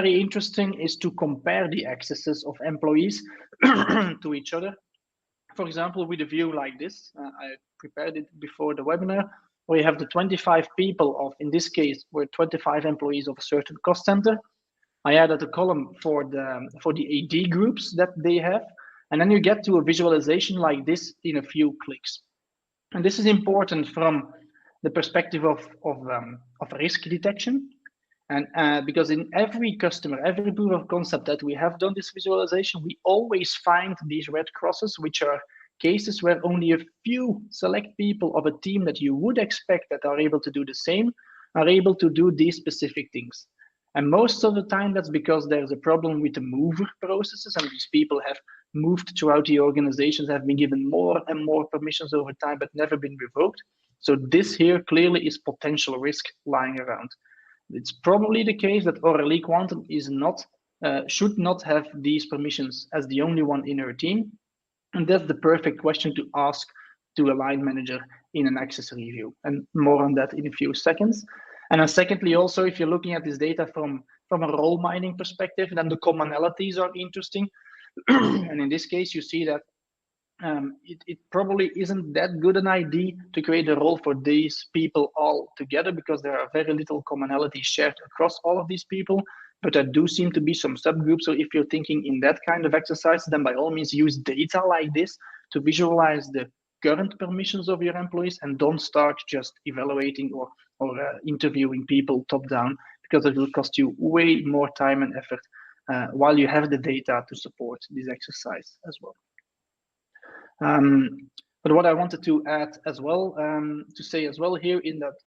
very interesting is to compare the accesses of employees to each other. For example, with a view like this, I prepared it before the webinar, where you have the 25 people of, in this case, we're 25 employees of a certain cost center. I added a column for the AD groups that they have, and then you get to a visualization like this in a few clicks. And this is important from the perspective of risk detection. And because in every customer, every proof of concept that we have done this visualization, we always find these red crosses, which are cases where only a few select people of a team that you would expect that are able to do the same are able to do these specific things. And most of the time, that's because there's a problem with the mover processes, and these people have moved throughout the organizations, have been given more and more permissions over time, but never been revoked. So this here clearly is potential risk lying around. It's probably the case that Aurélie Quantum is not, should not have these permissions as the only one in her team. And that's the perfect question to ask to a line manager in an access review. And more on that in a few seconds. And then secondly, also, if you're looking at this data from a role mining perspective, then the commonalities are interesting. And in this case, you see that it probably isn't that good an idea to create a role for these people all together, because there are very little commonality shared across all of these people, but there do seem to be some subgroups. So if you're thinking in that kind of exercise, then by all means use data like this to visualize the current permissions of your employees, and don't start just evaluating or interviewing people top down, because it will cost you way more time and effort while you have the data to support this exercise as well. But what I wanted to add as well, to say as well here in that